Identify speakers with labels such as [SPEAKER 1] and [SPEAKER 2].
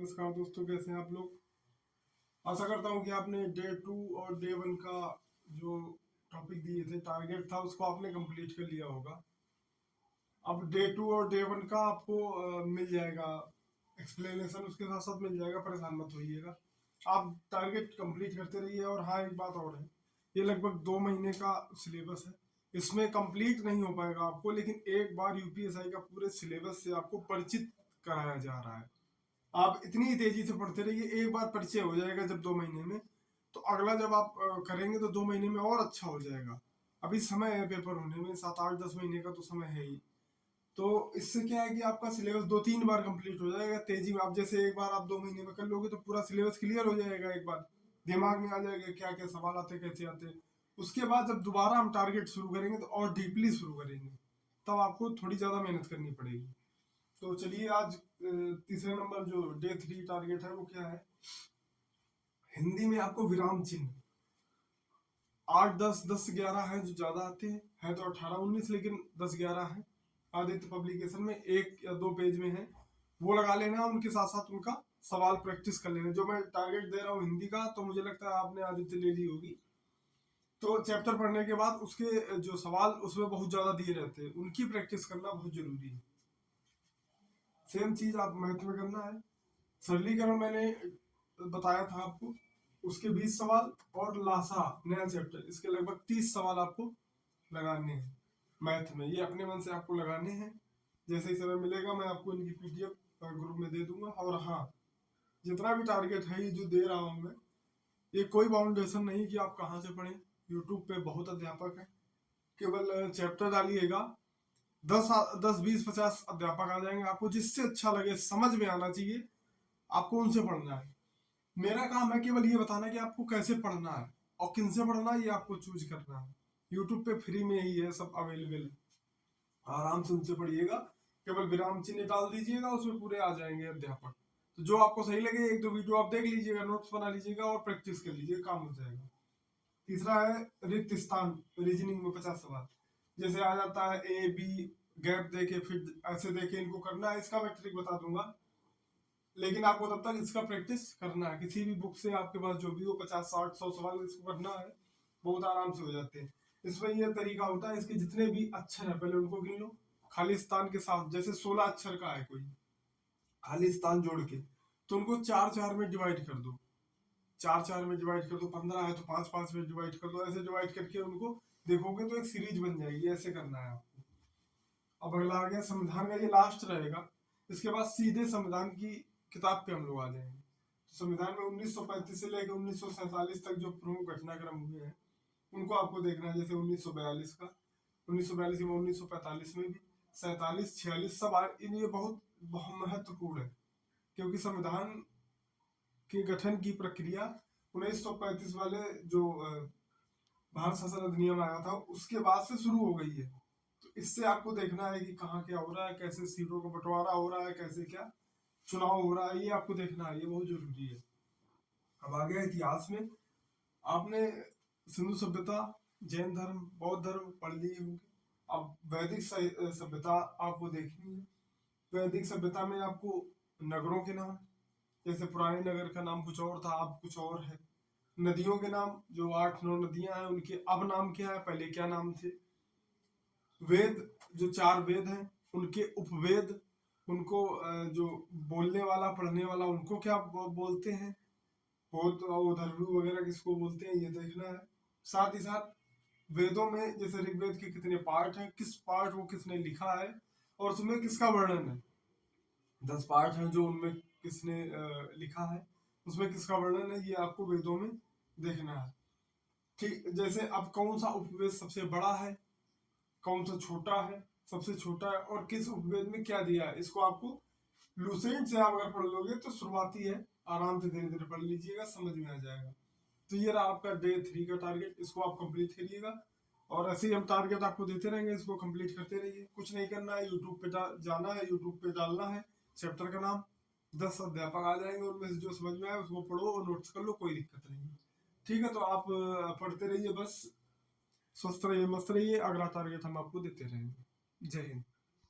[SPEAKER 1] नमस्कार दोस्तों, कैसे हैं आप लोग। आशा करता हूँ कि आपने डे 2 और डे 1 का जो टॉपिक दिए थे, टारगेट था, उसको आपने कंप्लीट कर लिया होगा। अब डे 2 और डे 1 का आपको मिल जाएगा एक्सप्लेनेशन, उसके साथ साथ मिल जाएगा, परेशान मत होइएगा। आप टारगेट कंप्लीट करते रहिए। और हाँ, एक बात और है, ये लगभग 2 महीने का सिलेबस है। इसमें कंप्लीट नहीं हो पाएगा आपको, लेकिन एक बार यूपीएसआई का पूरे सिलेबस से आपको परिचित कराया जा रहा है। आप इतनी तेजी से पढ़ते रहिए, एक बार परिचय हो जाएगा जब 2 महीने में, तो अगला जब आप करेंगे तो 2 महीने में और अच्छा हो जाएगा। अभी समय है पेपर होने में, 7-8-10 महीने का तो समय है ही। तो इससे क्या है कि आपका सिलेबस 2-3 बार कंप्लीट हो जाएगा तेजी में। आप जैसे एक बार आप 2 महीने में कर लोगे तो पूरा सिलेबस क्लियर हो जाएगा, एक बार दिमाग में आ जाएगा क्या क्या सवाल आते कैसे आते। उसके बाद जब दोबारा हम टारगेट शुरू करेंगे तो और डीपली शुरू करेंगे, तब आपको थोड़ी ज्यादा मेहनत करनी पड़ेगी। तो चलिए, आज तीसरे नंबर जो डे 3 टारगेट है वो क्या है। हिंदी में आपको विराम चिन्ह 8, 10, 10, 11 है जो ज्यादा आते हैं, है तो 18, 19, लेकिन 10, 11 है। आदित्य पब्लिकेशन में 1 या 2 पेज में है, वो लगा लेना। उनके साथ साथ उनका सवाल प्रैक्टिस कर लेना। जो मैं टारगेट दे रहा हूँ हिंदी का, तो मुझे लगता है आपने आदित्य ले ली होगी। तो चैप्टर पढ़ने के बाद उसके जो सवाल उसमें बहुत ज्यादा दिए रहते हैं, उनकी प्रैक्टिस करना बहुत जरूरी है। सेम चीज आप मैथ में करना है। सरलीकरण मैंने बताया था आपको, उसके 20 सवाल, और लासा नया चैप्टर, इसके लगभग 30 सवाल आपको लगाने हैं मैथ में। ये अपने मन से आपको लगाने हैं। जैसे ही समय मिलेगा मैं आपको इनकी पीडीएफ ग्रुप में दे दूंगा। और हाँ, जितना भी टारगेट है ये जो दे रहा हूँ मैं, ये कोई बाउंडेशन नहीं कि आप कहाँ से पढ़ें। यूट्यूब पे बहुत अध्यापक है, केवल चैप्टर डालिएगा, 10, 20, 50 अध्यापक आ जाएंगे। आपको जिससे अच्छा लगे, समझ में आना चाहिए, आपको उनसे पढ़ना है। मेरा काम है केवल ये बताना कि आपको कैसे पढ़ना है और किन से पढ़ना है, ये आपको चूज करना है। यूट्यूब पे फ्री में ही है, सब अवेलेबल है, आराम से उनसे पढ़िएगा। केवल विराम चिन्ह डाल दीजिएगा, उसमें पूरे आ जाएंगे अध्यापक। तो जो आपको सही लगे, 1-2 वीडियो आप देख लीजिएगा, नोट्स बना लीजिएगा और प्रैक्टिस कर लीजिएगा, काम हो जाएगा। तीसरा है रिक्त स्थान, रीजनिंग में 50 सवाल। जैसे आ जाता है ए बी, गैप देके फिर ऐसे देके इनको करना है, इसका मैं ट्रिक बता दूंगा। लेकिन आपको तब तक इसका प्रैक्टिस करना है। किसी भी बुक से आपके पास जो भी हो, 50, 60, 100 सवाल इसको करना है, बहुत आराम से हो जाते हैं। इसमें यह तरीका होता है, इसके जितने भी अक्षर है पहले उनको गिन लो, खाली स्थान के साथ। जैसे 16 अक्षर का है कोई, खाली स्थान जोड़ के, तो उनको 4-4 में डिवाइड कर दो। 4-4 में डिवाइड कर दो। 15 है तो 5-5 में डिवाइड कर दो। ऐसे डिवाइड करके उनको देखोगे तो एक सीरीज बन जाएगी। ऐसे करना है आपको। अब अगला आ गया संविधान का, ये लास्ट रहेगा। इसके बाद सीधे संविधान की किताब पे हम लोग आ जाएंगे। तो संविधान में 1935 से लेकर 1947 तक जो प्रमुख घटनाक्रम हुए हैं, उनको आपको देखना है। जैसे 1942 का, 1942 में, 1945 में भी, 47, 46 सब इन ये बहुत महत्वपूर्ण है। क्योंकि संविधान के गठन की प्रक्रिया 1935 वाले जो भारत शासन अधिनियम आया था उसके बाद से शुरू हो गई है। तो इससे आपको देखना है कि कहाँ क्या हो रहा है, कैसे सीटों का बंटवारा हो रहा है, कैसे क्या चुनाव हो रहा है, ये आपको देखना है, ये बहुत जरूरी है। अब आ गया इतिहास में। आपने सिंधु सभ्यता, जैन धर्म, बौद्ध धर्म पढ़ लिए होंगे। अब वैदिक सभ्यता आपको देखनी है। वैदिक सभ्यता में आपको नगरों के नाम, जैसे पुराने नगर का नाम कुछ और था, अब कुछ और है। नदियों के नाम, जो 8-9 नदियां हैं उनके अब नाम क्या है, पहले क्या नाम थे। वेद, जो 4 वेद हैं उनके उपवेद, उनको जो बोलने वाला, पढ़ने वाला, उनको क्या बोलते हैं। बहुत धर्मु वगैरह किसको बोलते हैं, ये देखना है। साथ ही साथ वेदों में जैसे ऋग्वेद के कितने पार्ट हैं, किस पार्ट को किसने लिखा है और उसमें किसका वर्णन है। 10 पार्ट हैं जो उनमें किसने लिखा है, उसमें किसका वर्णन है, ये आपको वेदों में देखना है। ठीक, जैसे अब कौन सा उपवेद सबसे बड़ा है, कौन सा छोटा है, सबसे छोटा है, और किस उपवेद में क्या दिया है, इसको आपको लूसेंट से आप अगर पढ़ लोगे तो शुरुआती है, आराम से धीरे धीरे पढ़ लीजिएगा, समझ में आ जाएगा। तो ये रहा आपका डे 3 का टारगेट, इसको आप कंप्लीट करिएगा। और ऐसे ही हम टारगेट आपको देते रहेंगे, इसको कंप्लीट करते रहिए। कुछ नहीं करना है, यूट्यूब पे जाना है, यूट्यूब पे डालना है चैप्टर का नाम, 10 अध्यापक आ जाएंगे, उनमें से जो समझ में आए उसको पढ़ो और नोट्स कर लो, कोई दिक्कत नहीं है। ठीक है, तो आप पढ़ते रहिए, बस स्वस्थ रहिए, मस्त रहिए। अगला टारगेट हम आपको देते रहेंगे। जय हिंद।